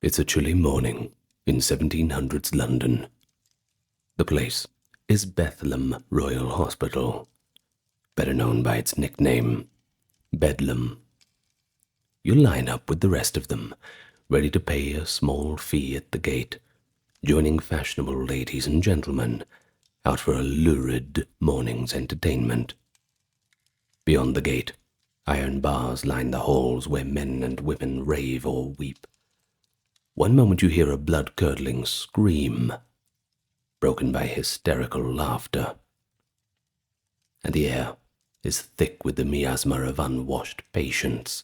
It's a chilly morning in 1700s London. The place is Bethlem Royal Hospital, better known by its nickname, Bedlam. You line up with the rest of them, ready to pay a small fee at the gate, joining fashionable ladies and gentlemen out for a lurid morning's entertainment. Beyond the gate, iron bars line the halls where men and women rave or weep. One moment you hear a blood-curdling scream, broken by hysterical laughter, and the air is thick with the miasma of unwashed patients.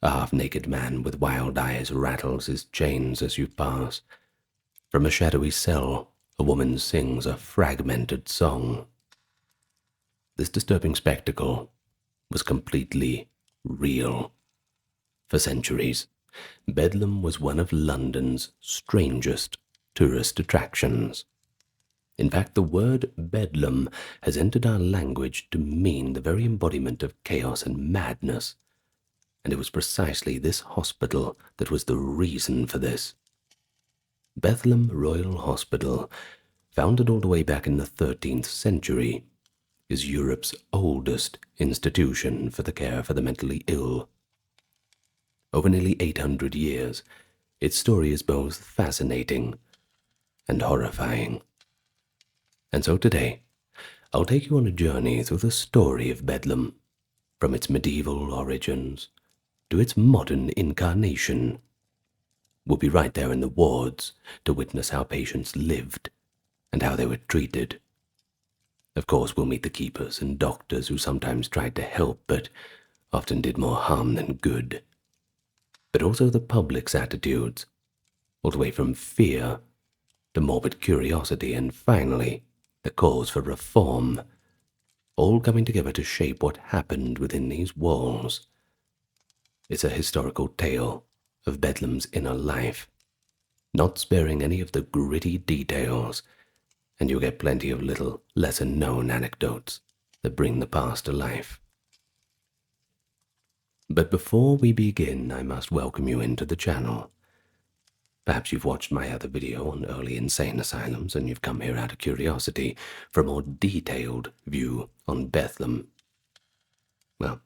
A half-naked man with wild eyes rattles his chains as you pass. From a shadowy cell, a woman sings a fragmented song. This disturbing spectacle was completely real. For centuries, Bedlam was one of London's strangest tourist attractions. In fact, the word Bedlam has entered our language to mean the very embodiment of chaos and madness, and it was precisely this hospital that was the reason for this. Bethlem Royal Hospital, founded all the way back in the 13th century, is Europe's oldest institution for the care for the mentally ill. Over nearly 800 years, its story is both fascinating and horrifying. And so today, I'll take you on a journey through the story of Bedlam, from its medieval origins to its modern incarnation. We'll be right there in the wards to witness how patients lived and how they were treated. Of course, we'll meet the keepers and doctors who sometimes tried to help, but often did more harm than good. But also the public's attitudes, all the way from fear to morbid curiosity, and finally, the cause for reform, all coming together to shape what happened within these walls. It's a historical tale of Bedlam's inner life, not sparing any of the gritty details, and you'll get plenty of little lesser-known anecdotes that bring the past to life. But before we begin, I must welcome you into the channel. Perhaps you've watched my other video on early insane asylums and you've come here out of curiosity for a more detailed view on Bethlem. Well,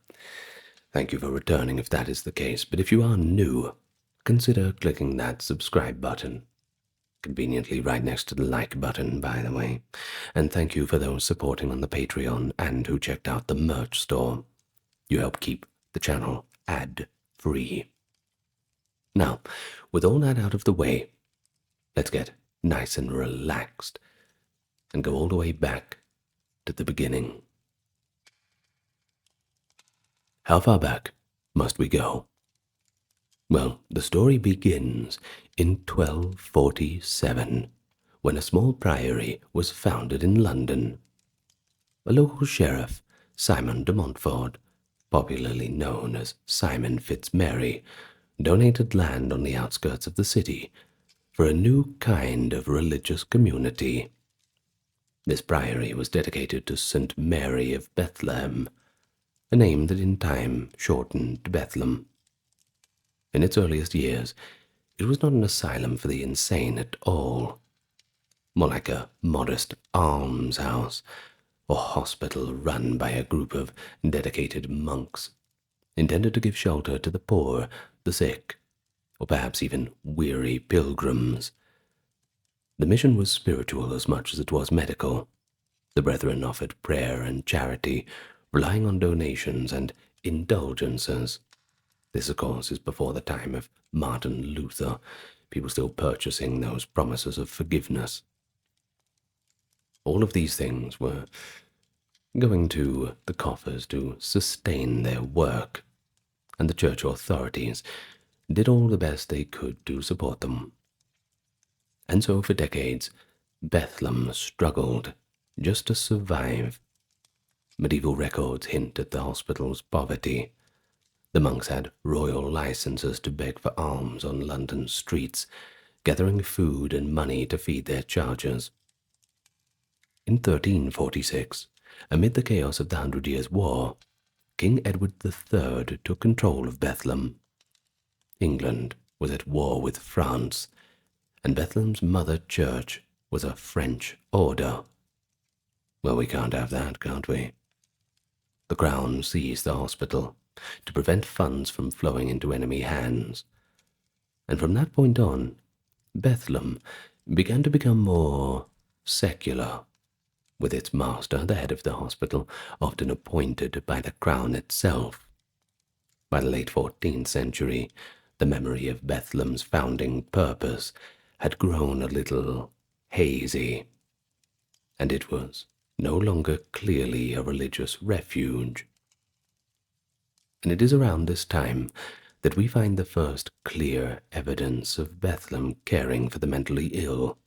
thank you for returning if that is the case, but if you are new, consider clicking that subscribe button. Conveniently right next to the like button, by the way. And thank you for those supporting on the Patreon and who checked out the merch store. You help keep the channel ad-free. Now, with all that out of the way, let's get nice and relaxed and go all the way back to the beginning. How far back must we go? Well, the story begins in 1247, when a small priory was founded in London. A local sheriff, Simon de Montfort, popularly known as Simon Fitzmary, donated land on the outskirts of the city for a new kind of religious community. This priory was dedicated to St. Mary of Bethlehem, a name that in time shortened to Bethlem. In its earliest years, it was not an asylum for the insane at all, more like a modest almshouse or hospital run by a group of dedicated monks, intended to give shelter to the poor, the sick, or perhaps even weary pilgrims. The mission was spiritual as much as it was medical. The brethren offered prayer and charity, relying on donations and indulgences. This, of course, is before the time of Martin Luther, people still purchasing those promises of forgiveness. All of these things were going to the coffers to sustain their work, and the church authorities did all the best they could to support them. And so for decades, Bethlem struggled just to survive. Medieval records hint at the hospital's poverty. The monks had royal licenses to beg for alms on London streets, gathering food and money to feed their charges. In 1346, amid the chaos of the 100 Years' War, King Edward III took control of Bethlem. England was at war with France, and Bethlem's mother church was a French order. Well, we can't have that, can't we? The Crown seized the hospital to prevent funds from flowing into enemy hands, and from that point on, Bethlem began to become more secular, with its master, the head of the hospital, often appointed by the Crown itself. By the late 14th century, the memory of Bethlem's founding purpose had grown a little hazy, and it was no longer clearly a religious refuge. And it is around this time that we find the first clear evidence of Bethlem caring for the mentally ill.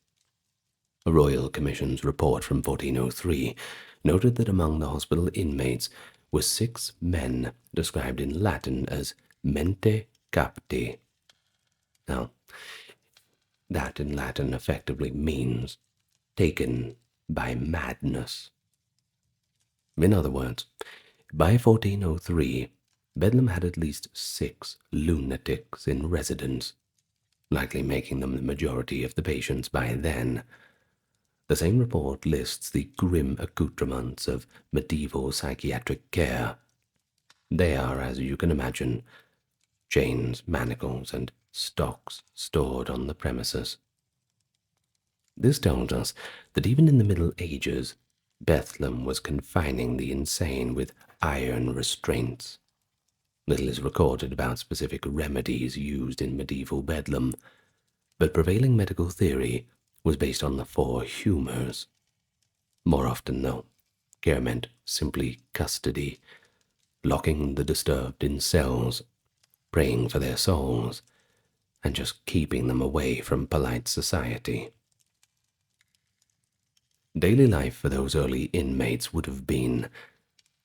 A Royal Commission's report from 1403 noted that among the hospital inmates were 6 men described in Latin as mente capti. Now, that in Latin effectively means taken by madness. In other words, by 1403, Bedlam had at least 6 lunatics in residence, likely making them the majority of the patients by then. The same report lists the grim accoutrements of medieval psychiatric care. They are, as you can imagine, chains, manacles, and stocks stored on the premises. This tells us that even in the Middle Ages, Bethlem was confining the insane with iron restraints. Little is recorded about specific remedies used in medieval Bedlam, but prevailing medical theory was based on the 4 humors. More often, though, care meant simply custody, locking the disturbed in cells, praying for their souls, and just keeping them away from polite society. Daily life for those early inmates would have been,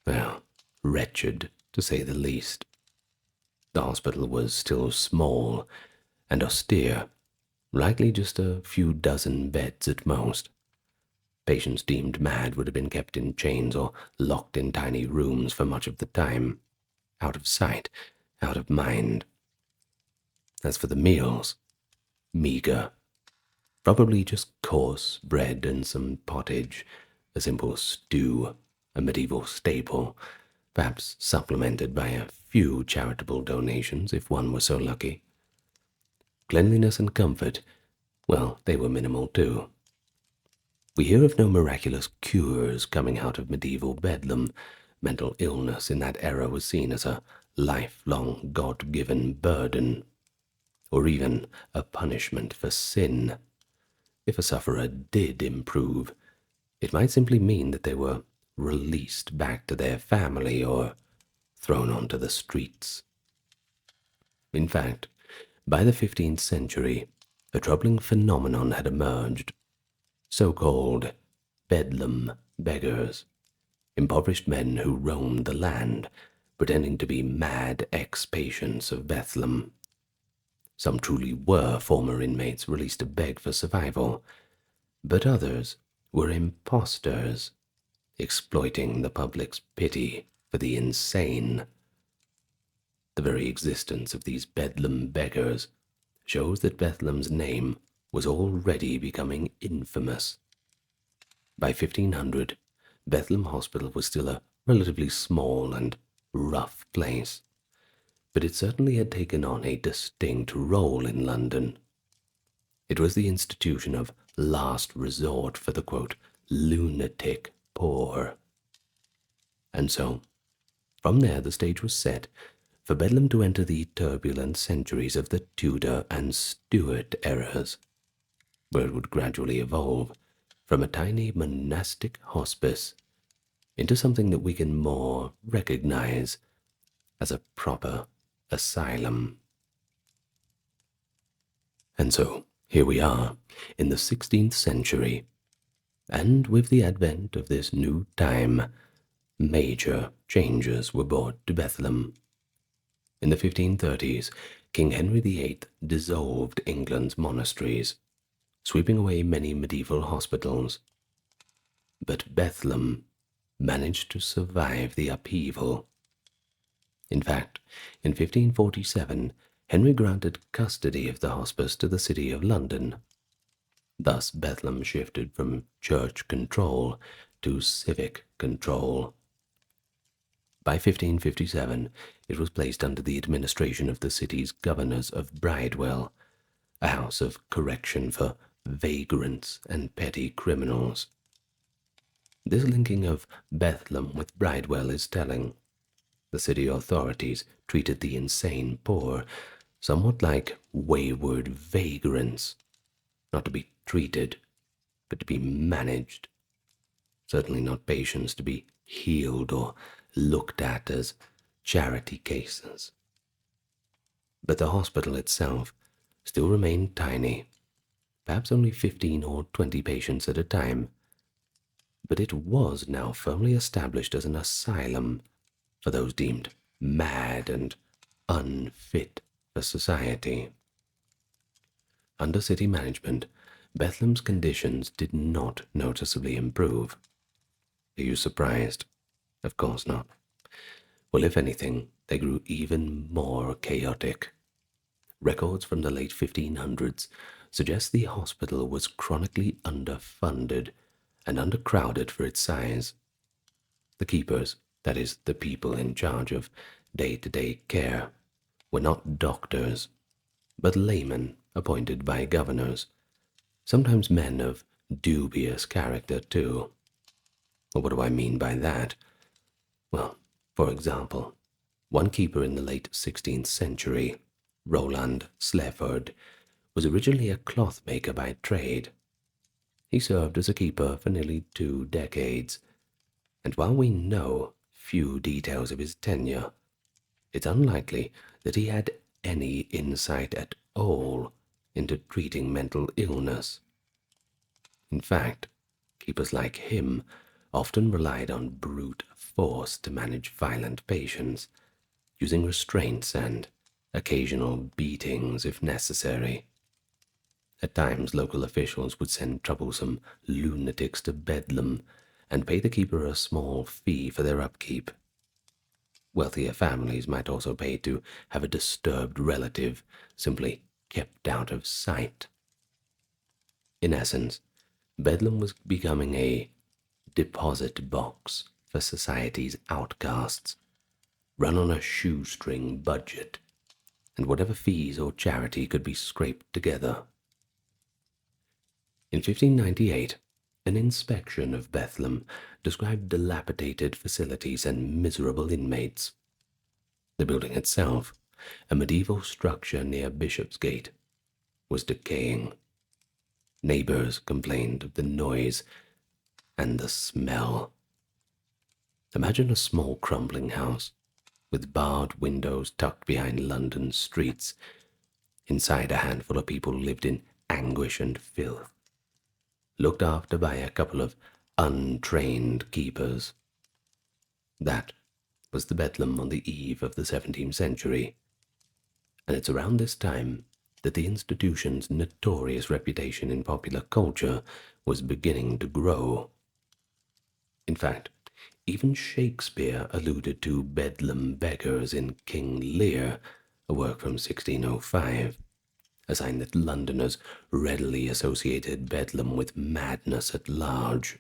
well, wretched, to say the least. The hospital was still small and austere, likely just a few dozen beds at most. Patients deemed mad would have been kept in chains or locked in tiny rooms for much of the time, out of sight, out of mind. As for the meals, meager. Probably just coarse bread and some pottage, a simple stew, a medieval staple, perhaps supplemented by a few charitable donations if one were so lucky. Cleanliness and comfort, well, they were minimal too. We hear of no miraculous cures coming out of medieval Bedlam. Mental illness in that era was seen as a lifelong God-given burden, or even a punishment for sin. If a sufferer did improve, it might simply mean that they were released back to their family or thrown onto the streets. In fact, by the 15th century, a troubling phenomenon had emerged, so-called Bedlam beggars, impoverished men who roamed the land, pretending to be mad ex-patients of Bethlem. Some truly were former inmates released to beg for survival, but others were impostors, exploiting the public's pity for the insane. The very existence of these Bedlam beggars shows that Bethlem's name was already becoming infamous. By 1500, Bethlem Hospital was still a relatively small and rough place, but it certainly had taken on a distinct role in London. It was the institution of last resort for the, quote, lunatic poor. And so, from there the stage was set for Bedlam to enter the turbulent centuries of the Tudor and Stuart eras, where it would gradually evolve from a tiny monastic hospice into something that we can more recognize as a proper asylum. And so, here we are, in the 16th century, and with the advent of this new time, major changes were brought to Bethlem. In the 1530s, King Henry VIII dissolved England's monasteries, sweeping away many medieval hospitals. But Bethlem managed to survive the upheaval. In fact, in 1547, Henry granted custody of the hospice to the City of London. Thus Bethlem shifted from church control to civic control. By 1557, it was placed under the administration of the city's governors of Bridewell, a house of correction for vagrants and petty criminals. This linking of Bethlem with Bridewell is telling. The city authorities treated the insane poor somewhat like wayward vagrants, not to be treated, but to be managed. Certainly not patients to be healed or looked at as charity cases. But the hospital itself still remained tiny, perhaps only 15 or 20 patients at a time, but it was now firmly established as an asylum for those deemed mad and unfit for society. Under city management, Bethlem's conditions did not noticeably improve. Are you surprised? Of course not. Well, if anything, they grew even more chaotic. Records from the late 1500s suggest the hospital was chronically underfunded and undercrowded for its size. The keepers, that is, the people in charge of day-to-day care, were not doctors, but laymen appointed by governors, sometimes men of dubious character too. What do I mean by that? Well, for example, one keeper in the late 16th century, Roland Slefford, was originally a clothmaker by trade. He served as a keeper for nearly 2 decades, and while we know few details of his tenure, it's unlikely that he had any insight at all into treating mental illness. In fact, keepers like him often relied on brute force to manage violent patients, using restraints and occasional beatings if necessary. At times, local officials would send troublesome lunatics to Bedlam and pay the keeper a small fee for their upkeep. Wealthier families might also pay to have a disturbed relative simply kept out of sight. In essence, Bedlam was becoming a deposit box for society's outcasts, run on a shoestring budget, and whatever fees or charity could be scraped together. In 1598, an inspection of Bethlem described dilapidated facilities and miserable inmates. The building itself, a medieval structure near Bishopsgate, was decaying. Neighbors complained of the noise and the smell. Imagine a small crumbling house with barred windows tucked behind London's streets. Inside, a handful of people lived in anguish and filth, looked after by a couple of untrained keepers. That was the Bedlam on the eve of the 17th century, and it's around this time that the institution's notorious reputation in popular culture was beginning to grow. In fact, even Shakespeare alluded to Bedlam beggars in King Lear, a work from 1605, a sign that Londoners readily associated Bedlam with madness at large.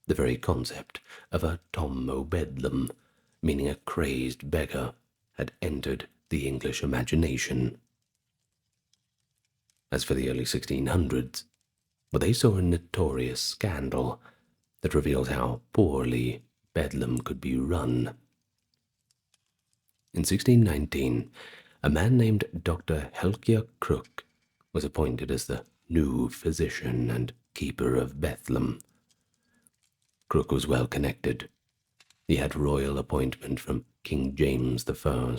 The very concept of a Tom o' Bedlam, meaning a crazed beggar, had entered the English imagination. As for the early 1600s, well, they saw a notorious scandal that revealed how poorly Bedlam could be run. In 1619, a man named Dr. Helkiah Crooke was appointed as the new physician and keeper of Bethlem. Crooke was well connected. He had royal appointment from King James I,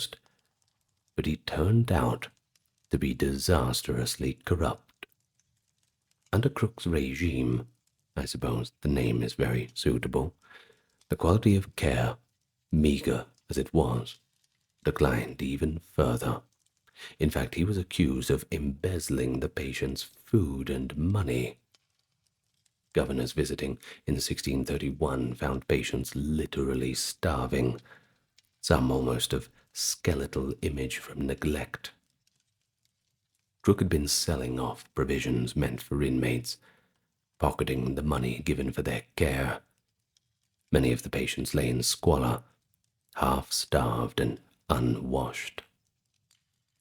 but he turned out to be disastrously corrupt. Under Crooke's regime, I suppose the name is very suitable, the quality of care, meagre as it was, declined even further. In fact, he was accused of embezzling the patient's food and money. Governors visiting in 1631 found patients literally starving, some almost of skeletal image from neglect. Crook had been selling off provisions meant for inmates, pocketing the money given for their care. Many of the patients lay in squalor, half-starved and unwashed.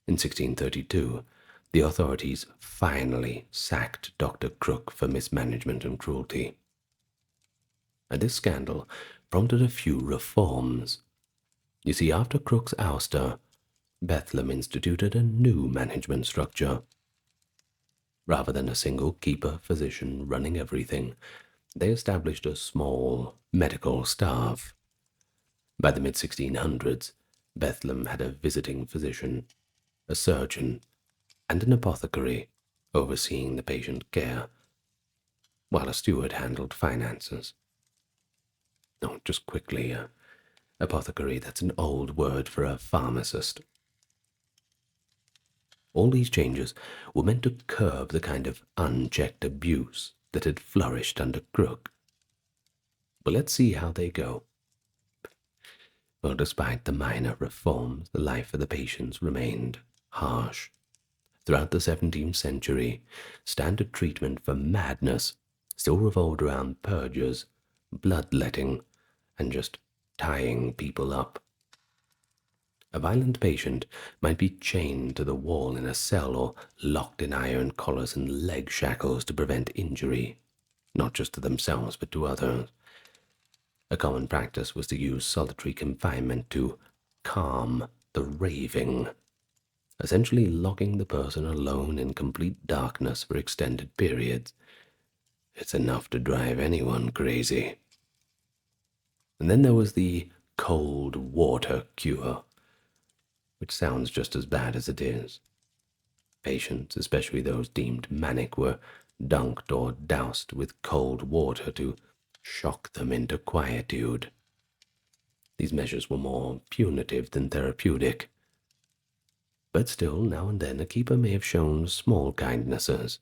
In 1632, the authorities finally sacked Dr. Crook for mismanagement and cruelty. And this scandal prompted a few reforms. You see, after Crook's ouster, Bethlem instituted a new management structure. Rather than a single keeper physician running everything, they established a small medical staff. By the mid-1600s, Bethlem had a visiting physician, a surgeon, and an apothecary overseeing the patient care, while a steward handled finances. Oh, just quickly, apothecary, that's an old word for a pharmacist. All these changes were meant to curb the kind of unchecked abuse that had flourished under Crook. But let's see how they go. Well, despite the minor reforms, the life of the patients remained harsh. Throughout the 17th century, standard treatment for madness still revolved around purges, bloodletting, and just tying people up. A violent patient might be chained to the wall in a cell or locked in iron collars and leg shackles to prevent injury, not just to themselves but to others. A common practice was to use solitary confinement to calm the raving, essentially locking the person alone in complete darkness for extended periods. It's enough to drive anyone crazy. And then there was the cold water cure, which sounds just as bad as it is. Patients, especially those deemed manic, were dunked or doused with cold water to shock them into quietude. These measures were more punitive than therapeutic. But still, now and then, a keeper may have shown small kindnesses,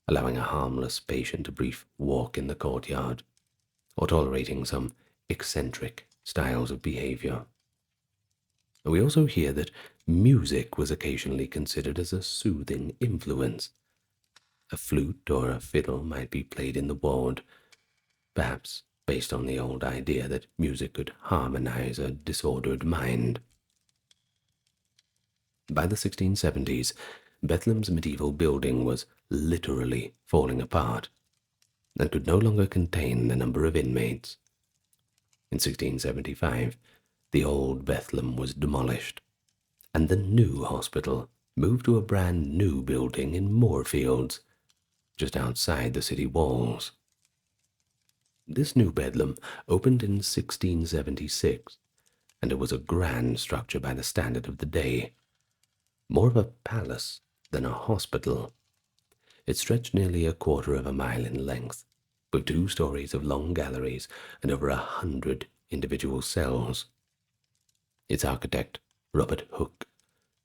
allowing a harmless patient a brief walk in the courtyard, or tolerating some eccentric styles of behavior. We also hear that music was occasionally considered as a soothing influence. A flute or a fiddle might be played in the ward, perhaps based on the old idea that music could harmonize a disordered mind. By the 1670s, Bethlem's medieval building was literally falling apart and could no longer contain the number of inmates. In 1675, the old Bethlem was demolished, and the new hospital moved to a brand new building in Moorfields, just outside the city walls. This new Bedlam opened in 1676, and it was a grand structure by the standard of the day, more of a palace than a hospital. It stretched nearly a quarter of a mile in length, with 2 stories of long galleries and over 100 individual cells. Its architect, Robert Hooke,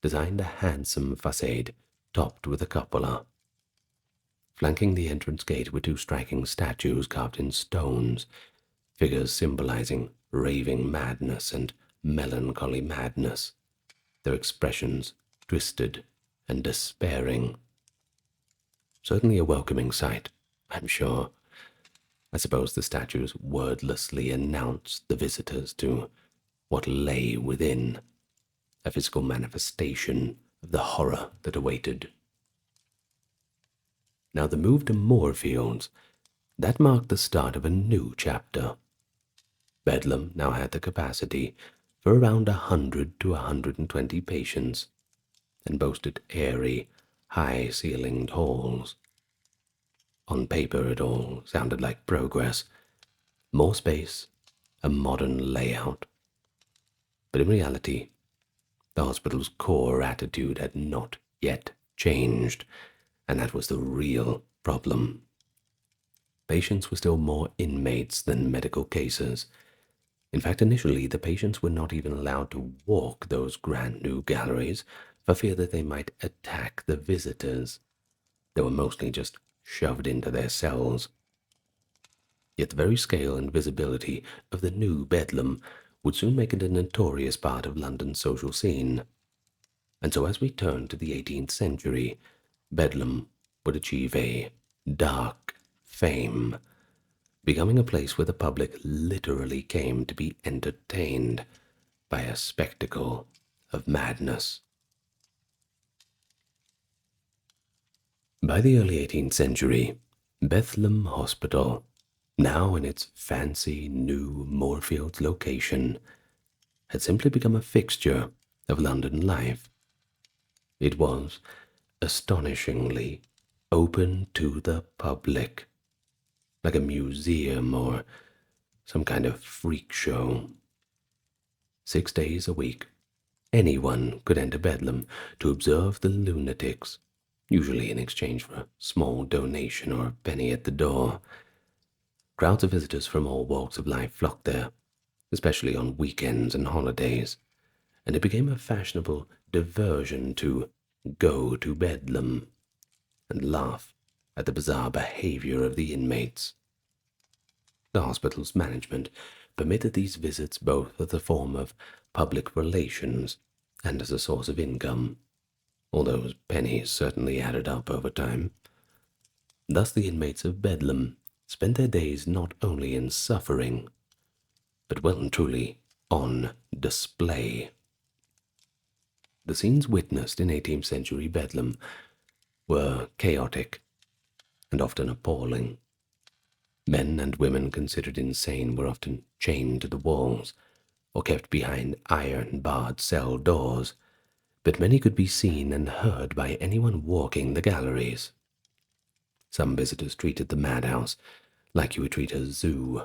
designed a handsome facade topped with a cupola. Flanking the entrance gate were 2 striking statues carved in stones, figures symbolizing raving madness and melancholy madness, their expressions twisted and despairing. Certainly a welcoming sight, I'm sure. I suppose the statues wordlessly announced the visitors to what lay within, a physical manifestation of the horror that awaited. Now the move to Moorfields, that marked the start of a new chapter. Bedlam now had the capacity for around 100 to 120 patients, and boasted airy, high-ceilinged halls. On paper it all sounded like progress, more space, a modern layout. But in reality, the hospital's core attitude had not yet changed, and that was the real problem. Patients were still more inmates than medical cases. In fact, initially, the patients were not even allowed to walk those grand new galleries for fear that they might attack the visitors. They were mostly just shoved into their cells. Yet the very scale and visibility of the new Bedlam would soon make it a notorious part of London's social scene. And so as we turn to the 18th century, Bedlam would achieve a dark fame, becoming a place where the public literally came to be entertained by a spectacle of madness. By the early 18th century, Bethlem Hospital, now in its fancy new Moorfields location, had simply become a fixture of London life. It was astonishingly open to the public, like a museum or some kind of freak show. 6 days a week, anyone could enter Bedlam to observe the lunatics, usually in exchange for a small donation or a penny at the door. Crowds of visitors from all walks of life flocked there, especially on weekends and holidays, and it became a fashionable diversion to go to Bedlam and laugh at the bizarre behavior of the inmates. The hospital's management permitted these visits both as a form of public relations and as a source of income, although those pennies certainly added up over time. Thus the inmates of Bedlam spent their days not only in suffering, but well and truly on display. The scenes witnessed in 18th century Bedlam were chaotic and often appalling. Men and women considered insane were often chained to the walls or kept behind iron-barred cell doors, but many could be seen and heard by anyone walking the galleries. Some visitors treated the madhouse like you would treat a zoo.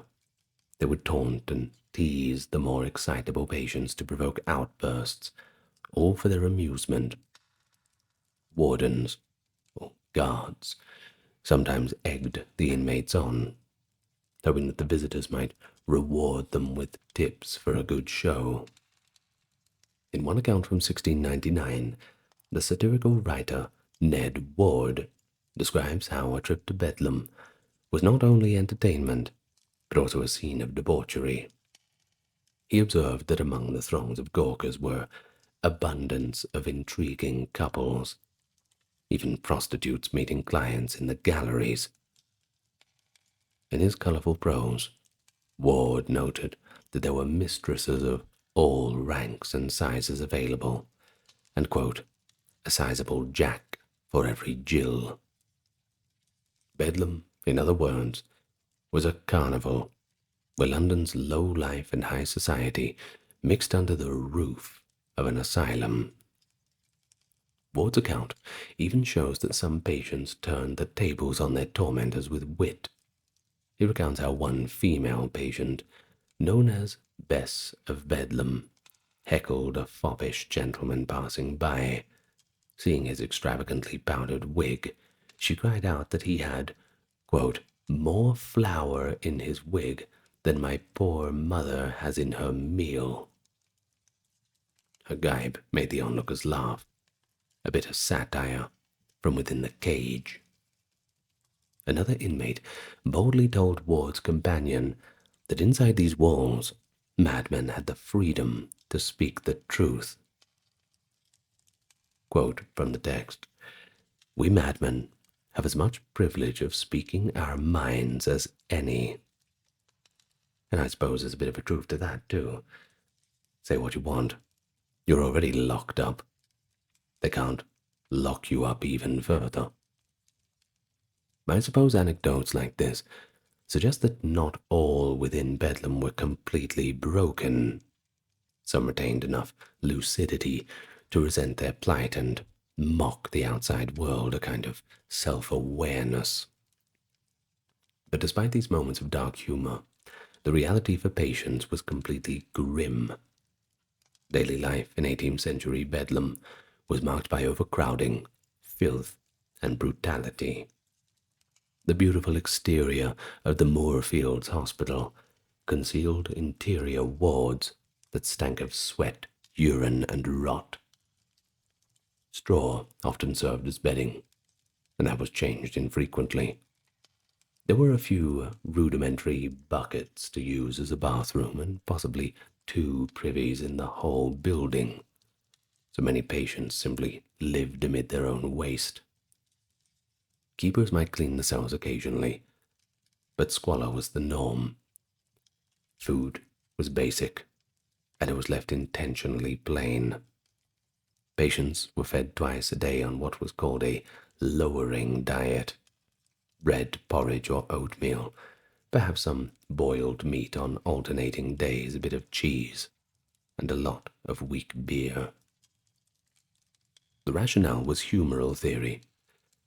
They would taunt and tease the more excitable patients to provoke outbursts, all for their amusement. Wardens, or guards, sometimes egged the inmates on, hoping that the visitors might reward them with tips for a good show. In one account from 1699, the satirical writer Ned Ward describes how a trip to Bedlam was not only entertainment, but also a scene of debauchery. He observed that among the throngs of gawkers were abundance of intriguing couples, even prostitutes meeting clients in the galleries. In his colourful prose, Ward noted that there were mistresses of all ranks and sizes available, and, quote, a sizable jack for every Jill. Bedlam, in other words, was a carnival where London's low life and high society mixed under the roof of an asylum. Ward's account even shows that some patients turned the tables on their tormentors with wit. He recounts how one female patient, known as Bess of Bedlam, heckled a foppish gentleman passing by. Seeing his extravagantly powdered wig, she cried out that he had, quote, more flour in his wig than my poor mother has in her meal. Her gibe made the onlookers laugh, a bit of satire from within the cage. Another inmate boldly told Ward's companion that inside these walls, madmen had the freedom to speak the truth. Quote from the text, we madmen have as much privilege of speaking our minds as any. And I suppose there's a bit of a truth to that, too. Say what you want. You're already locked up. They can't lock you up even further. I suppose anecdotes like this suggest that not all within Bedlam were completely broken. Some retained enough lucidity to resent their plight and mock the outside world, a kind of self-awareness. But despite these moments of dark humor, the reality for patients was completely grim. Daily life in 18th century Bedlam was marked by overcrowding, filth, and brutality. The beautiful exterior of the Moorfields Hospital concealed interior wards that stank of sweat, urine, and rot. Straw often served as bedding, and that was changed infrequently. There were a few rudimentary buckets to use as a bathroom, and possibly 2 privies in the whole building, so many patients simply lived amid their own waste. Keepers might clean the cells occasionally, but squalor was the norm. Food was basic, and it was left intentionally plain. Patients were fed twice a day on what was called a lowering diet: bread, porridge, or oatmeal, perhaps some boiled meat on alternating days, a bit of cheese, and a lot of weak beer. The rationale was humoral theory.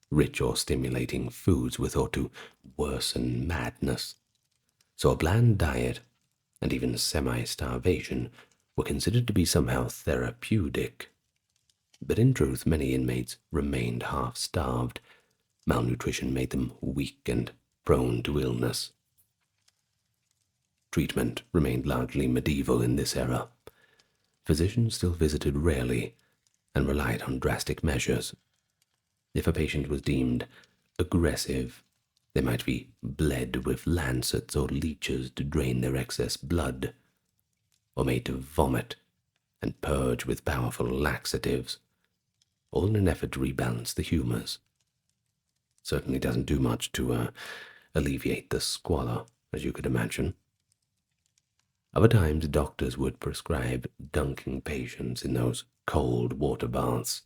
Rich or stimulating foods were thought to worsen madness, so a bland diet and even semi-starvation were considered to be somehow therapeutic. But in truth, many inmates remained half-starved. Malnutrition made them weak and prone to illness. Treatment remained largely medieval in this era. Physicians still visited rarely and relied on drastic measures. If a patient was deemed aggressive, they might be bled with lancets or leeches to drain their excess blood, or made to vomit and purge with powerful laxatives, all in an effort to rebalance the humors. Certainly doesn't do much to alleviate the squalor, as you could imagine. Other times, doctors would prescribe dunking patients in those cold water baths,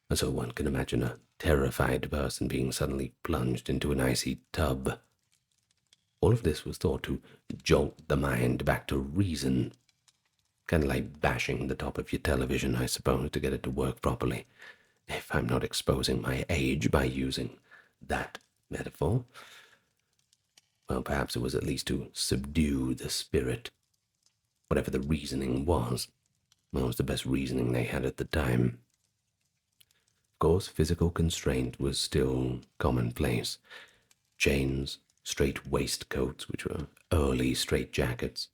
and so one can imagine a terrified person being suddenly plunged into an icy tub. All of this was thought to jolt the mind back to reason, kind of like bashing the top of your television, I suppose, to get it to work properly, if I'm not exposing my age by using that metaphor. Well, perhaps it was at least to subdue the spirit. Whatever the reasoning was, well, it was the best reasoning they had at the time. Of course, physical constraint was still commonplace. Chains, straight waistcoats, which were early straitjackets,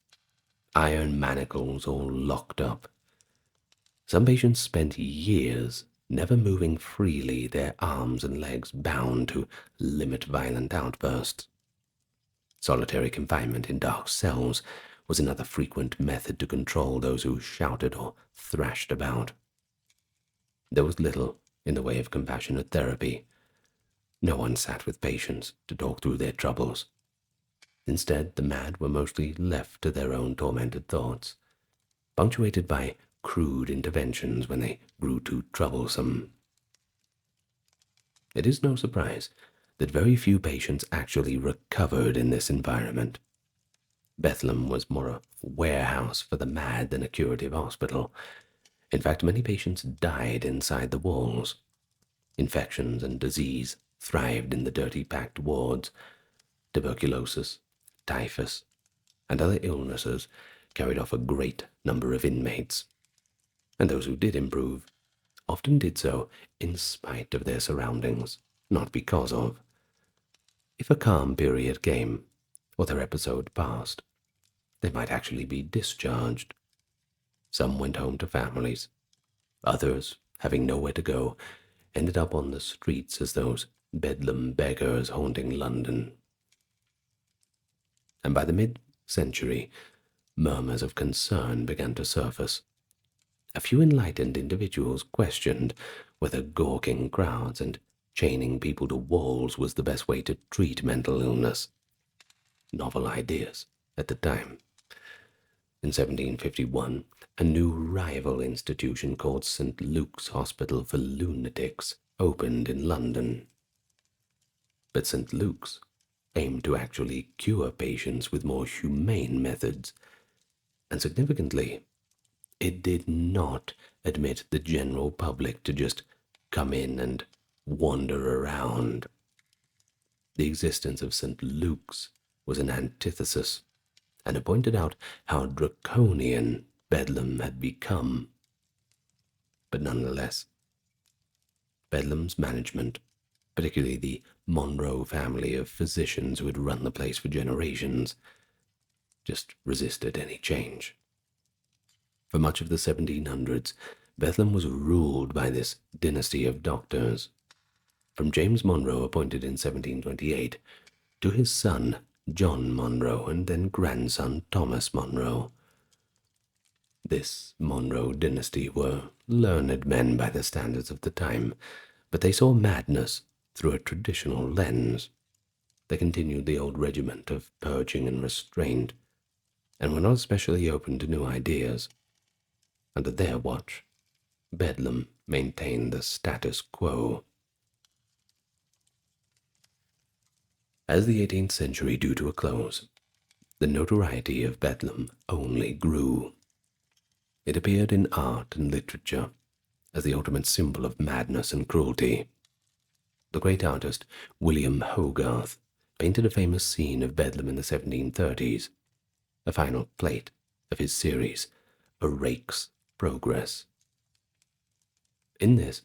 iron manacles all locked up. Some patients spent years never moving freely, their arms and legs bound to limit violent outbursts. Solitary confinement in dark cells was another frequent method to control those who shouted or thrashed about. There was little in the way of compassionate therapy. No one sat with patients to talk through their troubles. Instead, the mad were mostly left to their own tormented thoughts, punctuated by crude interventions when they grew too troublesome. It is no surprise that very few patients actually recovered in this environment. Bethlem was more a warehouse for the mad than a curative hospital. In fact, many patients died inside the walls. Infections and disease thrived in the dirty, packed wards. Tuberculosis, typhus, and other illnesses carried off a great number of inmates. And those who did improve often did so in spite of their surroundings, not because of. If a calm period came, or their episode passed, they might actually be discharged. Some went home to families. Others, having nowhere to go, ended up on the streets as those Bedlam beggars haunting London. And by the mid-century, murmurs of concern began to surface. A few enlightened individuals questioned whether gawking crowds and chaining people to walls was the best way to treat mental illness. Novel ideas at the time. In 1751, a new rival institution called St. Luke's Hospital for Lunatics opened in London. But St. Luke's aimed to actually cure patients with more humane methods, and significantly, it did not admit the general public to just come in and wander around. The existence of St. Luke's was an antithesis, and it pointed out how draconian Bedlam had become. But nonetheless, Bedlam's management, particularly the Monroe family of physicians who had run the place for generations, just resisted any change. For much of the 1700s, Bethlem was ruled by this dynasty of doctors. From James Monroe, appointed in 1728, to his son John Monroe and then grandson Thomas Monroe. This Monroe dynasty were learned men by the standards of the time, but they saw madness through a traditional lens. They continued the old regiment of purging and restraint, and were not especially open to new ideas. Under their watch, Bedlam maintained the status quo. As the 18th century drew to a close, the notoriety of Bedlam only grew. It appeared in art and literature as the ultimate symbol of madness and cruelty. The great artist William Hogarth painted a famous scene of Bedlam in the 1730s, a final plate of his series, A Rake's Progress. In this,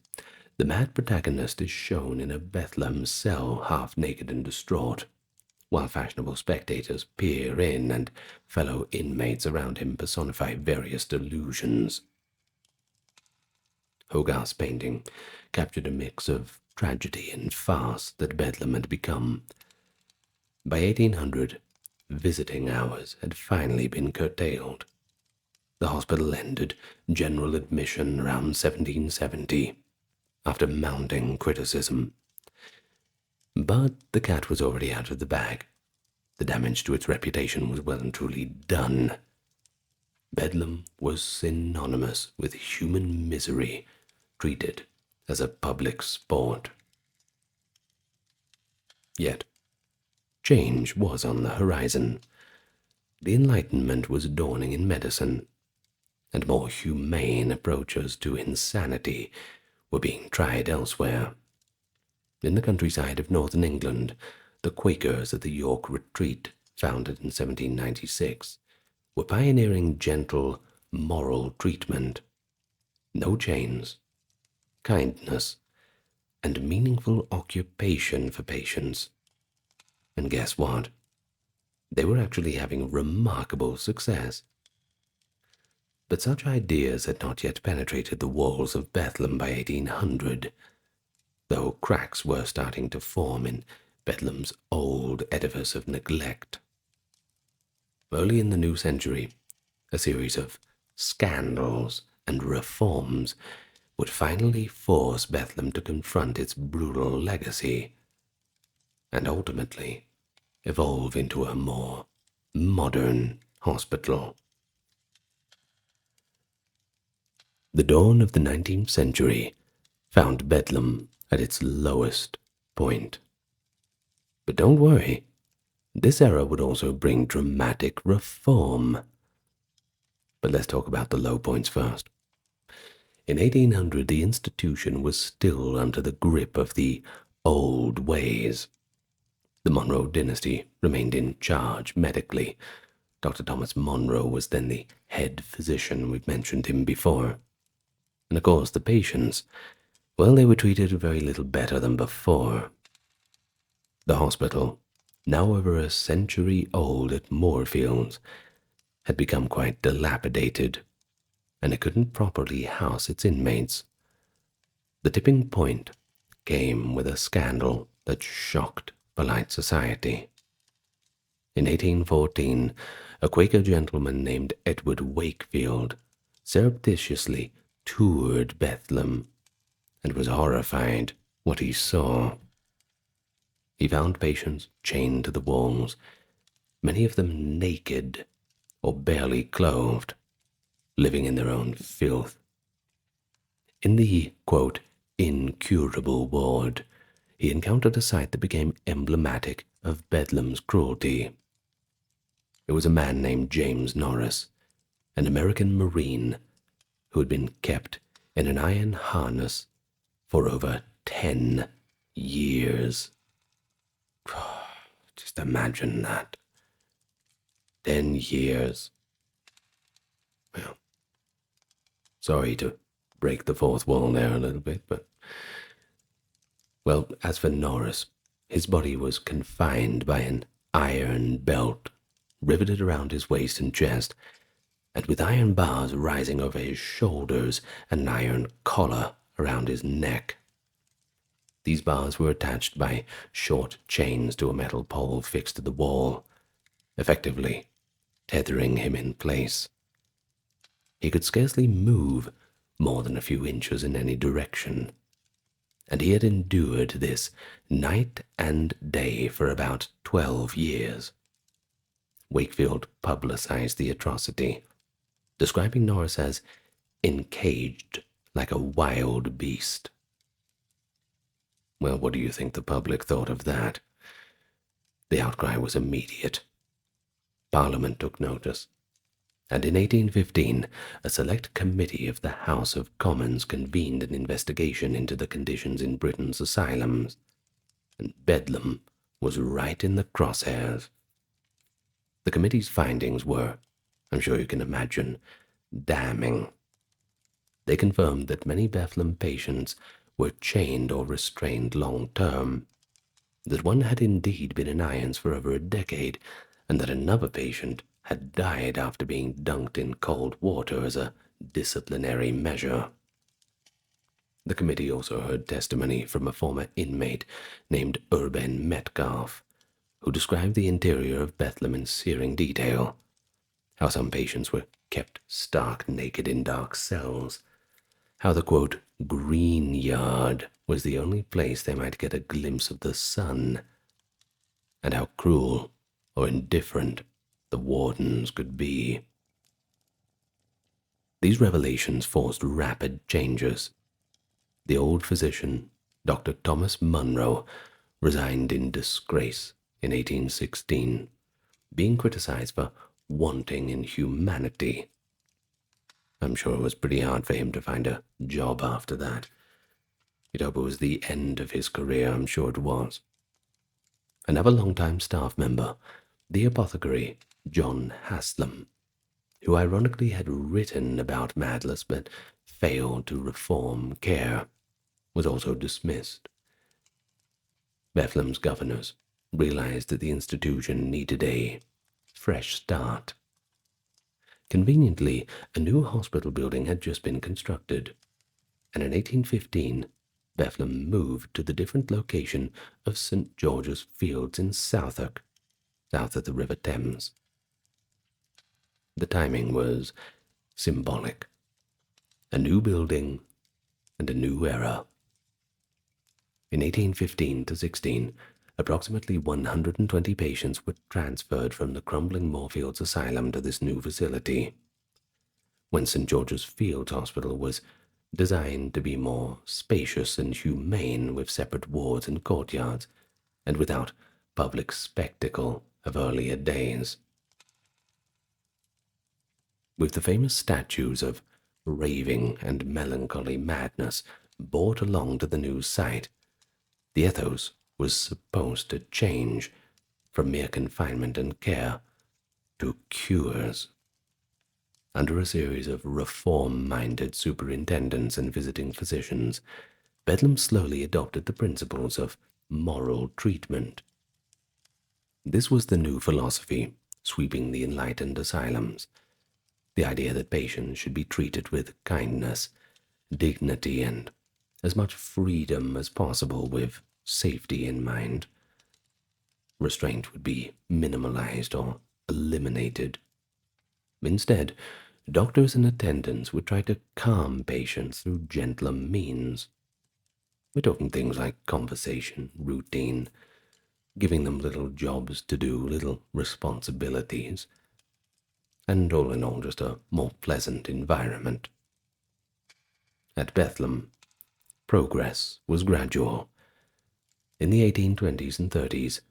the mad protagonist is shown in a Bethlem cell, half naked and distraught, while fashionable spectators peer in and fellow inmates around him personify various delusions. Hogarth's painting captured a mix of tragedy and farce that Bedlam had become. By 1800, visiting hours had finally been curtailed. The hospital ended general admission around 1770, after mounting criticism. But the cat was already out of the bag. The damage to its reputation was well and truly done. Bedlam was synonymous with human misery, treated as a public sport. Yet, change was on the horizon. The Enlightenment was dawning in medicine, and more humane approaches to insanity were being tried elsewhere. In the countryside of northern England, the Quakers at the York Retreat, founded in 1796, were pioneering gentle, moral treatment. No chains, kindness, and meaningful occupation for patients. And guess what? They were actually having remarkable success. But such ideas had not yet penetrated the walls of Bethlem by 1800, though cracks were starting to form in Bedlam's old edifice of neglect. Early in the new century, a series of scandals and reforms would finally force Bethlem to confront its brutal legacy, and ultimately evolve into a more modern hospital. The dawn of the 19th century found Bedlam at its lowest point. But don't worry, this era would also bring dramatic reform. But let's talk about the low points first. In 1800, the institution was still under the grip of the old ways. The Monroe dynasty remained in charge medically. Dr. Thomas Monroe was then the head physician. We've mentioned him before. And of course, the patients, well, they were treated very little better than before. The hospital, now over a century old at Moorfields, had become quite dilapidated, and it couldn't properly house its inmates. The tipping point came with a scandal that shocked polite society. In 1814, a Quaker gentleman named Edward Wakefield surreptitiously toured Bethlem and was horrified what he saw. He found patients chained to the walls, many of them naked or barely clothed, living in their own filth. In the, quote, incurable ward, he encountered a sight that became emblematic of Bedlam's cruelty. It was a man named James Norris, an American Marine who had been kept in an iron harness for over 10 years. Just imagine that. 10 years. Well, sorry to break the fourth wall there a little bit, but... Well, as for Norris, his body was confined by an iron belt riveted around his waist and chest, and with iron bars rising over his shoulders and an iron collar around his neck. These bars were attached by short chains to a metal pole fixed to the wall, effectively tethering him in place. He could scarcely move more than a few inches in any direction, and he had endured this night and day for about 12 years. Wakefield publicized the atrocity, describing Norris as encaged like a wild beast. Well, what do you think the public thought of that? The outcry was immediate. Parliament took notice, and in 1815 a select committee of the House of Commons convened an investigation into the conditions in Britain's asylums, and Bedlam was right in the crosshairs. The committee's findings were, I'm sure you can imagine, damning. They confirmed that many Bethlem patients were chained or restrained long term, that one had indeed been in irons for over a decade, and that another patient had died after being dunked in cold water as a disciplinary measure. The committee also heard testimony from a former inmate named Urban Metcalf, who described the interior of Bethlem in searing detail, how some patients were kept stark naked in dark cells, how the, quote, green yard was the only place they might get a glimpse of the sun, and how cruel or indifferent the wardens could be. These revelations forced rapid changes. The old physician, Dr. Thomas Munro, resigned in disgrace in 1816, being criticized for wanting in humanity. I'm sure it was pretty hard for him to find a job after that. You'd hope it was the end of his career, I'm sure it was. Another long-time staff member, the apothecary John Haslam, who ironically had written about madness but failed to reform care, was also dismissed. Bethlem's governors realized that the institution needed a fresh start. Conveniently, a new hospital building had just been constructed, and in 1815, Bethlem moved to the different location of St. George's Fields in Southwark, south of the River Thames. The timing was symbolic. A new building and a new era. In 1815 to 16, approximately 120 patients were transferred from the crumbling Moorfields Asylum to this new facility. When St. George's Fields Hospital was designed to be more spacious and humane, with separate wards and courtyards, and without public spectacle of earlier days. With the famous statues of raving and melancholy madness brought along to the new site, the ethos was supposed to change from mere confinement and care to cures. Under a series of reform-minded superintendents and visiting physicians, Bedlam slowly adopted the principles of moral treatment. This was the new philosophy sweeping the enlightened asylums, the idea that patients should be treated with kindness, dignity, and as much freedom as possible, with safety in mind. Restraint would be minimalized or eliminated. Instead, doctors and attendants would try to calm patients through gentler means. We're talking things like conversation, routine, giving them little jobs to do, little responsibilities, and all in all just a more pleasant environment. At Bethlem, progress was gradual. In the 1820s and 30s,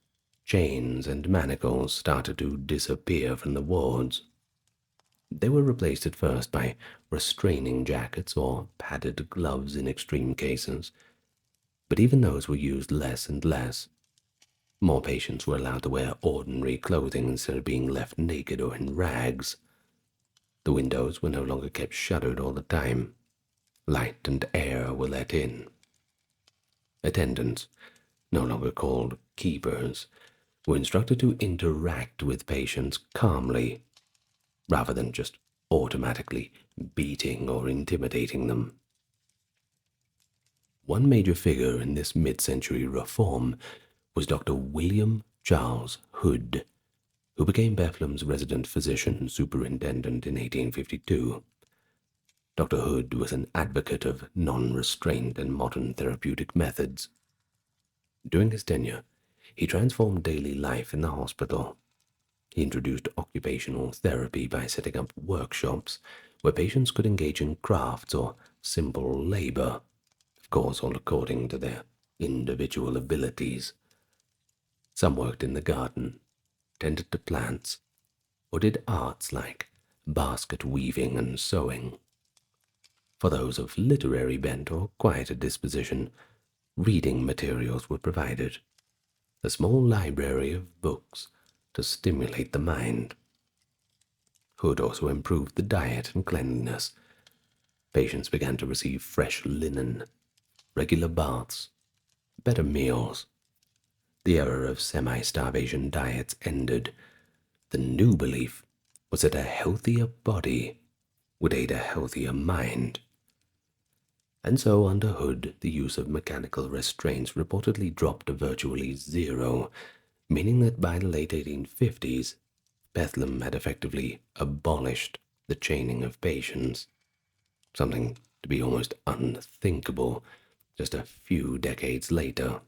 chains and manacles started to disappear from the wards. They were replaced at first by restraining jackets or padded gloves in extreme cases, but even those were used less and less. More patients were allowed to wear ordinary clothing instead of being left naked or in rags. The windows were no longer kept shuttered all the time. Light and air were let in. Attendants, no longer called keepers, were instructed to interact with patients calmly, rather than just automatically beating or intimidating them. One major figure in this mid-century reform was Dr. William Charles Hood, who became Bethlem's resident physician superintendent in 1852. Dr. Hood was an advocate of non-restraint and modern therapeutic methods. During his tenure, he transformed daily life in the hospital. He introduced occupational therapy by setting up workshops where patients could engage in crafts or simple labor, of course, all according to their individual abilities. Some worked in the garden, tended to plants, or did arts like basket weaving and sewing. For those of literary bent or quieter disposition, reading materials were provided, a small library of books to stimulate the mind. Hood also improved the diet and cleanliness. Patients began to receive fresh linen, regular baths, better meals. The era of semi-starvation diets ended. The new belief was that a healthier body would aid a healthier mind. And so under Hood, the use of mechanical restraints reportedly dropped to virtually zero, meaning that by the late 1850s, Bethlem had effectively abolished the chaining of patients, something to be almost unthinkable just a few decades later.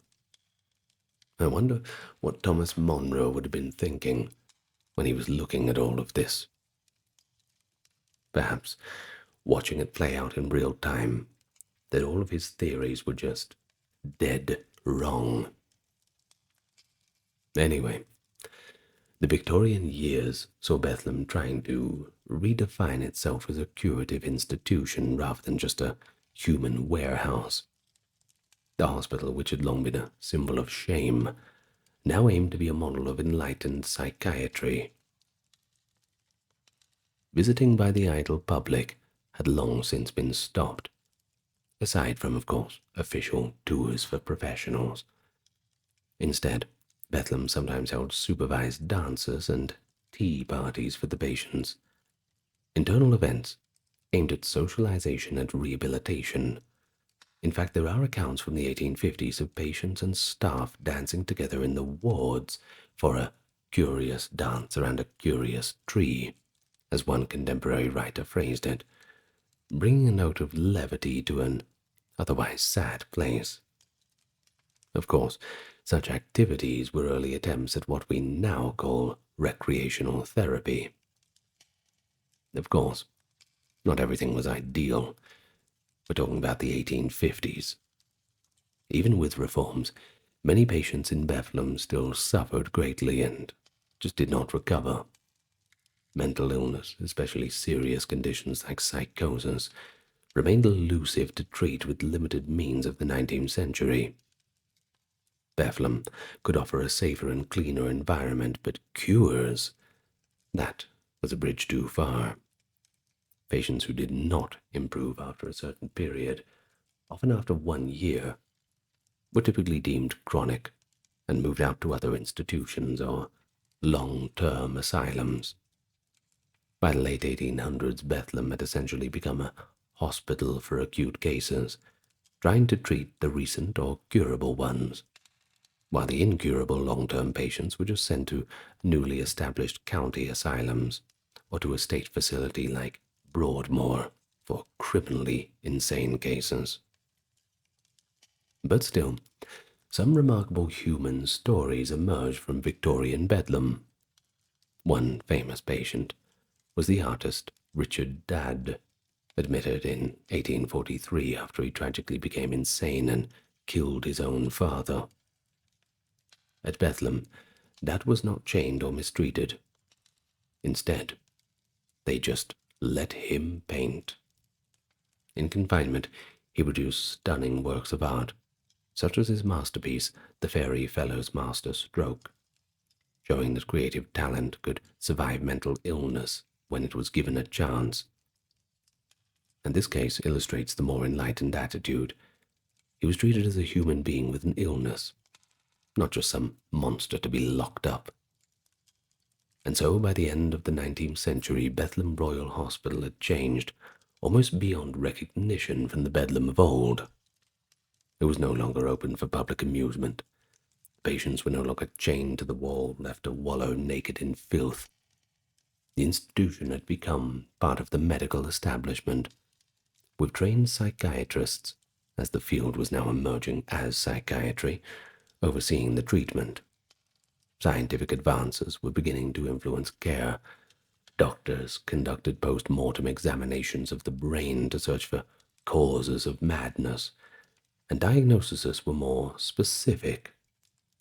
I wonder what Thomas Monro would have been thinking when he was looking at all of this. Perhaps watching it play out in real time, that all of his theories were just dead wrong. Anyway, the Victorian years saw Bethlem trying to redefine itself as a curative institution rather than just a human warehouse. The hospital, which had long been a symbol of shame, now aimed to be a model of enlightened psychiatry. Visiting by the idle public had long since been stopped, aside from, of course, official tours for professionals. Instead, Bethlem sometimes held supervised dances and tea parties for the patients, internal events aimed at socialization and rehabilitation. In fact, there are accounts from the 1850s of patients and staff dancing together in the wards for a curious dance around a curious tree, as one contemporary writer phrased it, bringing a note of levity to an otherwise sad place. Of course, such activities were early attempts at what we now call recreational therapy. Of course, not everything was ideal. We're talking about the 1850s. Even with reforms, many patients in Bethlem still suffered greatly and just did not recover. Mental illness, especially serious conditions like psychosis, remained elusive to treat with limited means of the 19th century. Bethlem could offer a safer and cleaner environment, but cures, that was a bridge too far. Patients who did not improve after a certain period, often after 1 year, were typically deemed chronic and moved out to other institutions or long-term asylums. By the late 1800s, Bethlem had essentially become a hospital for acute cases, trying to treat the recent or curable ones, while the incurable long-term patients were just sent to newly established county asylums or to a state facility like Broadmoor for criminally insane cases. But still, some remarkable human stories emerged from Victorian Bedlam. One famous patient was the artist Richard Dadd, admitted in 1843 after he tragically became insane and killed his own father. At Bethlem, Dadd was not chained or mistreated. Instead, they just let him paint. In confinement, he produced stunning works of art, such as his masterpiece, The Fairy Fellow's Master Stroke, showing that creative talent could survive mental illness when it was given a chance. And this case illustrates the more enlightened attitude. He was treated as a human being with an illness, not just some monster to be locked up. And so by the end of the 19th century, Bethlem Royal Hospital had changed almost beyond recognition from the Bedlam of old. It was no longer open for public amusement. Patients were no longer chained to the wall, left to wallow naked in filth. The institution had become part of the medical establishment, with trained psychiatrists, as the field was now emerging as psychiatry, overseeing the treatment. Scientific advances were beginning to influence care. Doctors conducted post-mortem examinations of the brain to search for causes of madness, and diagnoses were more specific.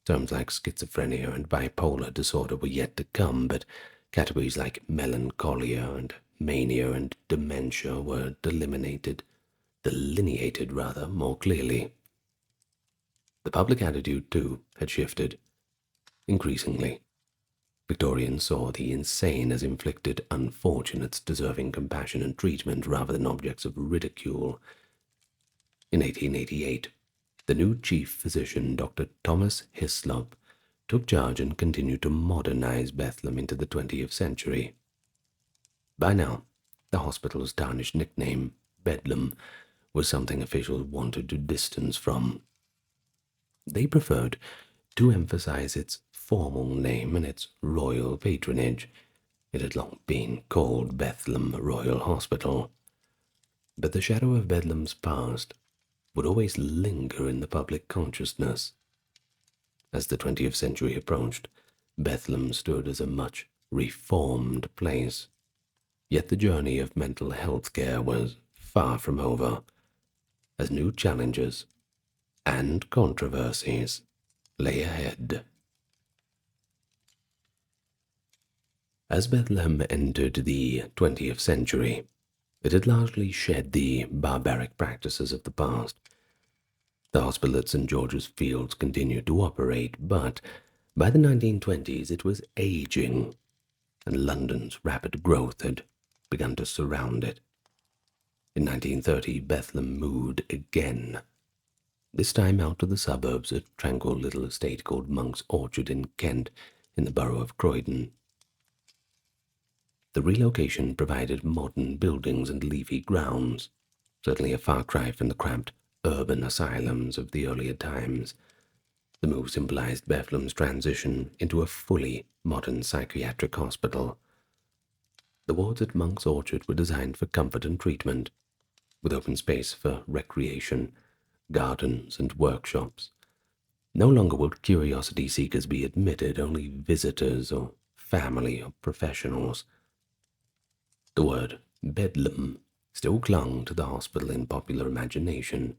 Terms like schizophrenia and bipolar disorder were yet to come, but categories like melancholia and mania and dementia were delineated more clearly. The public attitude, too, had shifted. Increasingly, Victorians saw the insane as inflicted unfortunates deserving compassion and treatment rather than objects of ridicule. In 1888, the new chief physician, Dr. Thomas Hislop, took charge and continued to modernize Bethlem into the 20th century. By now, the hospital's tarnished nickname, Bedlam, was something officials wanted to distance from. They preferred to emphasize its formal name and its royal patronage. It had long been called Bethlem Royal Hospital. But the shadow of Bedlam's past would always linger in the public consciousness. As the 20th century approached, Bethlem stood as a much reformed place. Yet the journey of mental health care was far from over, as new challenges and controversies lay ahead. As Bethlem entered the 20th century, it had largely shed the barbaric practices of the past. The hospital at St. George's Fields continued to operate, but by the 1920s it was aging, and London's rapid growth had begun to surround it. In 1930, Bethlem moved again, this time out to the suburbs, a tranquil little estate called Monk's Orchard in Kent, in the borough of Croydon. The relocation provided modern buildings and leafy grounds, certainly a far cry from the cramped urban asylums of the earlier times. The move symbolized Bethlem's transition into a fully modern psychiatric hospital. The wards at Monk's Orchard were designed for comfort and treatment, with open space for recreation, gardens, and workshops. No longer would curiosity seekers be admitted, only visitors or family or professionals. The word Bedlam still clung to the hospital in popular imagination,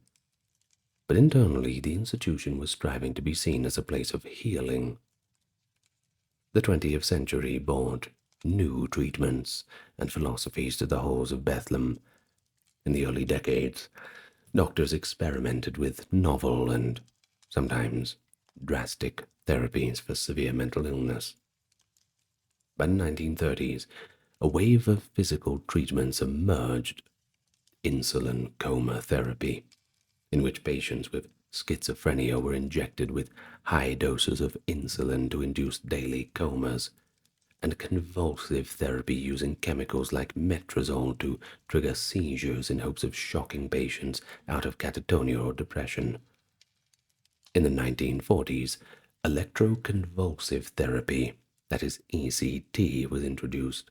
but internally the institution was striving to be seen as a place of healing. The 20th century brought new treatments and philosophies to the halls of Bethlem. In the early decades, doctors experimented with novel and sometimes drastic therapies for severe mental illness. By the 1930s, a wave of physical treatments emerged: insulin coma therapy, in which patients with schizophrenia were injected with high doses of insulin to induce daily comas, and convulsive therapy using chemicals like metrazole to trigger seizures in hopes of shocking patients out of catatonia or depression. In the 1940s, electroconvulsive therapy, that is ECT, was introduced,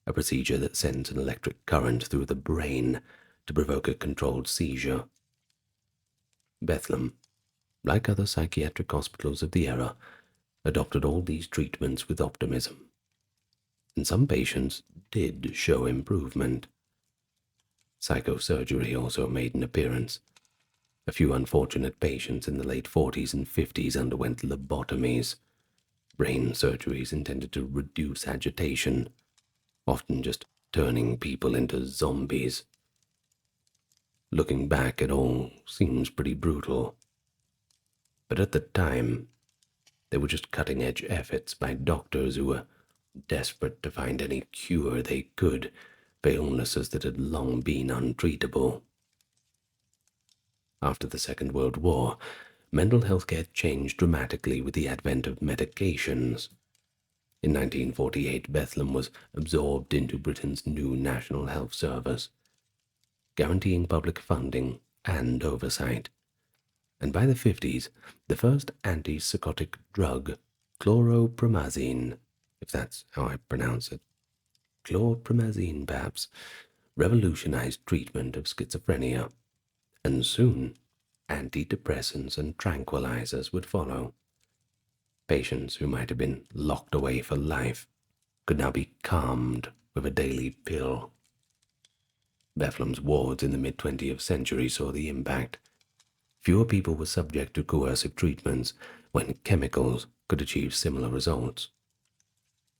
a procedure that sends an electric current through the brain to provoke a controlled seizure. Bethlem, like other psychiatric hospitals of the era, adopted all these treatments with optimism, and some patients did show improvement. Psychosurgery also made an appearance. A few unfortunate patients in the late 40s and 50s underwent lobotomies, brain surgeries intended to reduce agitation, often just turning people into zombies. Looking back, it all seems pretty brutal, but at the time, they were just cutting-edge efforts by doctors who were desperate to find any cure they could for illnesses that had long been untreatable. After the Second World War, mental health care changed dramatically with the advent of medications. In 1948, Bethlem was absorbed into Britain's new National Health Service, guaranteeing public funding and oversight. And by the 50s, the first antipsychotic drug, chlorpromazine, if that's how I pronounce it, chlorpromazine perhaps, revolutionized treatment of schizophrenia, and soon antidepressants and tranquilizers would follow. Patients who might have been locked away for life could now be calmed with a daily pill. Bethlem's wards in the mid-20th century saw the impact. Fewer people were subject to coercive treatments when chemicals could achieve similar results.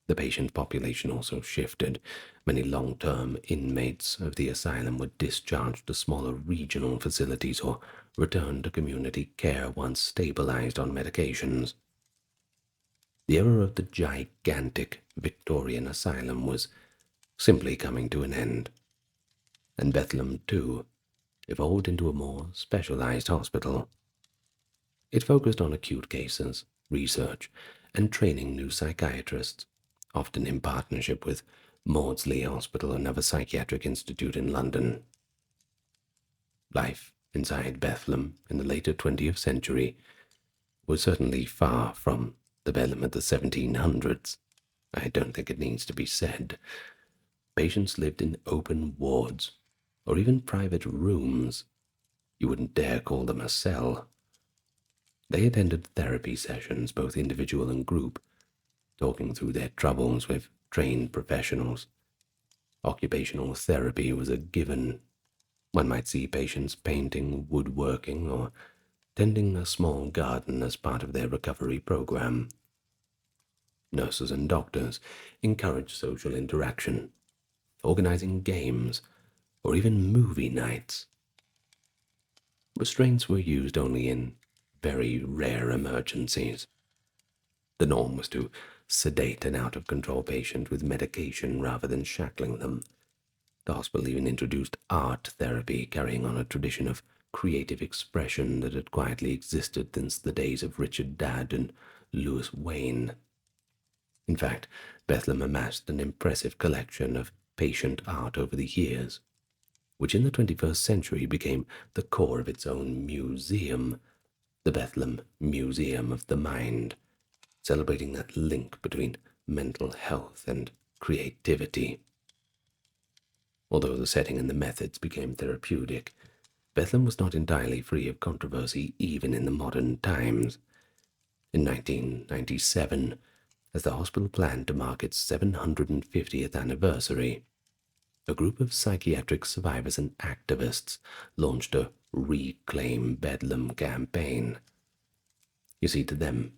The patient population also shifted. Many long-term inmates of the asylum were discharged to smaller regional facilities or returned to community care once stabilized on medications. The era of the gigantic Victorian asylum was simply coming to an end, and Bethlem, too, evolved into a more specialized hospital. It focused on acute cases, research, and training new psychiatrists, often in partnership with Maudsley Hospital, another psychiatric institute in London. Life inside Bethlem in the later 20th century was certainly far from the Bedlam of the 1700s. I don't think it needs to be said. Patients lived in open wards, or even private rooms. You wouldn't dare call them a cell. They attended therapy sessions, both individual and group, talking through their troubles with trained professionals. Occupational therapy was a given. One might see patients painting, woodworking, or tending a small garden as part of their recovery program. Nurses and doctors encouraged social interaction, organizing games, or even movie nights. Restraints were used only in very rare emergencies. The norm was to sedate an out-of-control patient with medication rather than shackling them. The hospital even introduced art therapy, carrying on a tradition of creative expression that had quietly existed since the days of Richard Dadd and Louis Wayne. In fact, Bethlem amassed an impressive collection of patient art over the years, which in the 21st century became the core of its own museum, the Bethlem Museum of the Mind, celebrating that link between mental health and creativity. Although the setting and the methods became therapeutic, Bethlem was not entirely free of controversy even in the modern times. In 1997, as the hospital planned to mark its 750th anniversary, a group of psychiatric survivors and activists launched a Reclaim Bedlam campaign. You see, to them,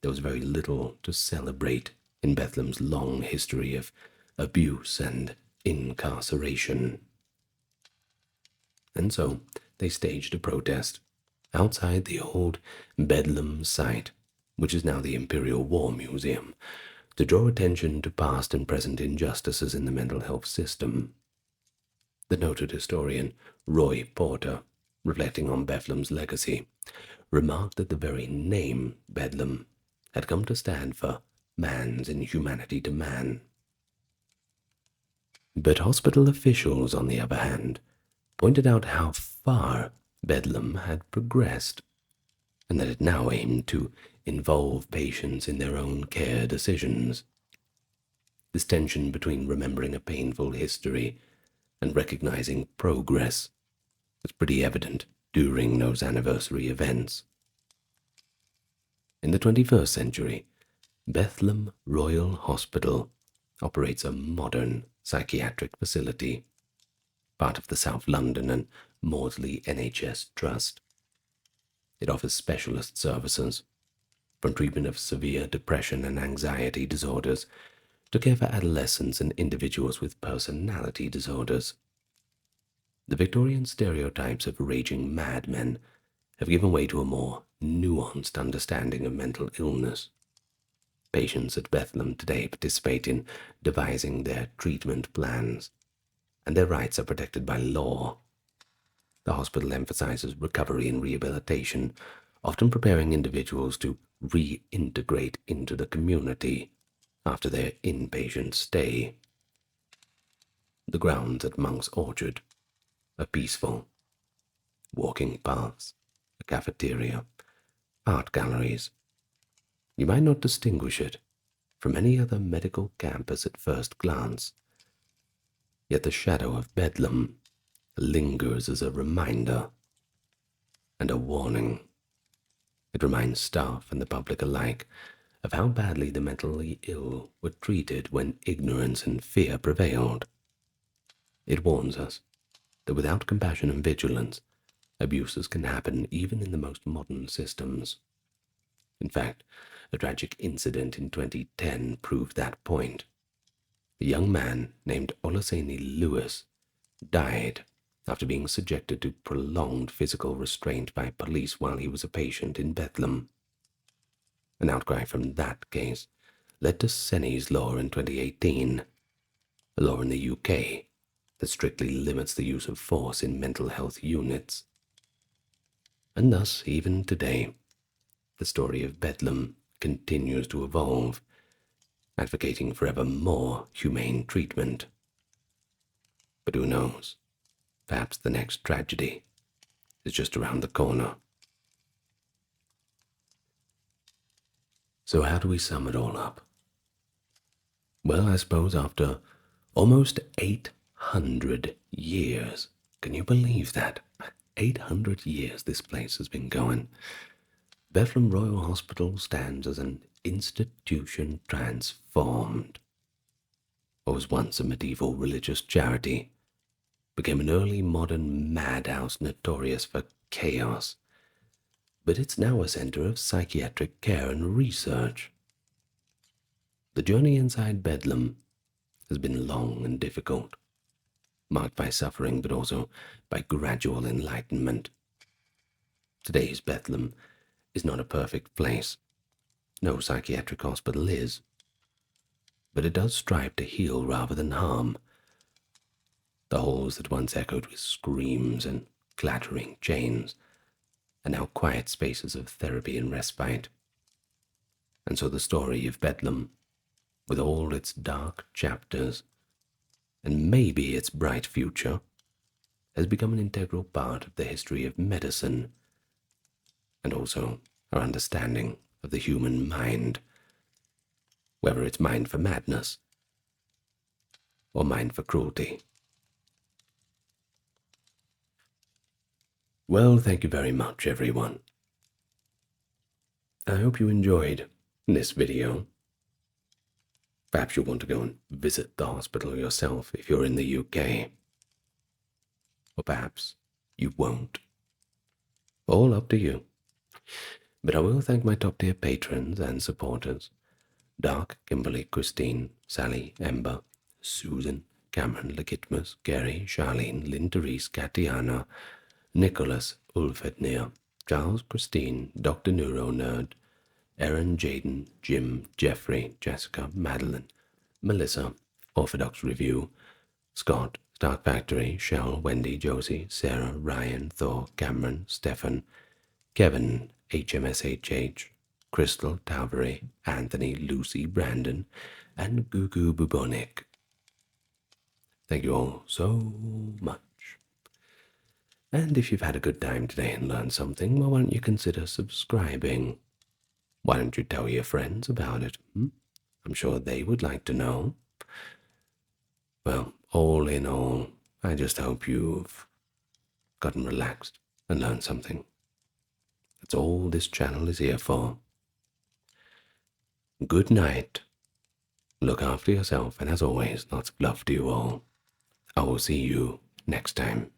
there was very little to celebrate in Bethlem's long history of abuse and incarceration. And so they staged a protest outside the old Bedlam site, which is now the Imperial War Museum, to draw attention to past and present injustices in the mental health system. The noted historian Roy Porter, reflecting on Bethlem's legacy, remarked that the very name Bedlam had come to stand for man's inhumanity to man. But hospital officials, on the other hand, pointed out how far Bedlam had progressed, and that it now aimed to involve patients in their own care decisions. This tension between remembering a painful history and recognizing progress was pretty evident during those anniversary events. In the 21st century, Bethlem Royal Hospital operates a modern psychiatric facility, part of the South London and Maudsley NHS Trust. It offers specialist services, from treatment of severe depression and anxiety disorders to care for adolescents and individuals with personality disorders. The Victorian stereotypes of raging madmen have given way to a more nuanced understanding of mental illness. Patients at Bethlem today participate in devising their treatment plans, and their rights are protected by law. The hospital emphasizes recovery and rehabilitation, often preparing individuals to reintegrate into the community after their inpatient stay. The grounds at Monk's Orchard are peaceful. Walking paths, a cafeteria, art galleries. You might not distinguish it from any other medical campus at first glance. Yet the shadow of Bedlam lingers as a reminder and a warning. It reminds staff and the public alike of how badly the mentally ill were treated when ignorance and fear prevailed. It warns us that without compassion and vigilance, abuses can happen even in the most modern systems. In fact, a tragic incident in 2010 proved that point. A young man named Olaseni Lewis died after being subjected to prolonged physical restraint by police while he was a patient in Bethlem. An outcry from that case led to Senni's law in 2018, a law in the UK that strictly limits the use of force in mental health units. And thus, even today, the story of Bedlam continues to evolve, advocating for ever more humane treatment. But who knows? Perhaps the next tragedy is just around the corner. So how do we sum it all up? Well, I suppose after almost 800 years, can you believe that? 800 years this place has been going. Bethlem Royal Hospital stands as an institution transformed. What was once a medieval religious charity became an early modern madhouse notorious for chaos, but it's now a center of psychiatric care and research. The journey inside Bedlam has been long and difficult, marked by suffering but also by gradual enlightenment. Today's Bethlem is not a perfect place. No psychiatric hospital is. But it does strive to heal rather than harm. The halls that once echoed with screams and clattering chains are now quiet spaces of therapy and respite. And so the story of Bedlam, with all its dark chapters, and maybe its bright future, has become an integral part of the history of medicine, and also our understanding of the human mind, whether it's mind for madness or mind for cruelty. Well, thank you very much, everyone. I hope you enjoyed this video. Perhaps you'll want to go and visit the hospital yourself if you're in the UK. Or perhaps you won't. All up to you. But I will thank my top-tier patrons and supporters: Dark, Kimberly, Christine, Sally, Ember, Susan, Cameron, Legitmus, Gary, Charlene, Lynn, Therese, Katiana, Nicholas, Ulfednir, Charles, Christine, Dr. Neuro Nerd, Aaron, Jaden, Jim, Jeffrey, Jessica, Madeline, Melissa, Orthodox Review, Scott, Stark Factory, Shell, Wendy, Josie, Sarah, Ryan, Thor, Cameron, Stefan, Kevin, HMSHH, Crystal, Talvery, Anthony, Lucy, Brandon, and Gugu Bubonic. Thank you all so much. And if you've had a good time today and learned something, well, why don't you consider subscribing? Why don't you tell your friends about it? I'm sure they would like to know. Well, all in all, I just hope you've gotten relaxed and learned something. That's all this channel is here for. Good night. Look after yourself, and as always, lots of love to you all. I will see you next time.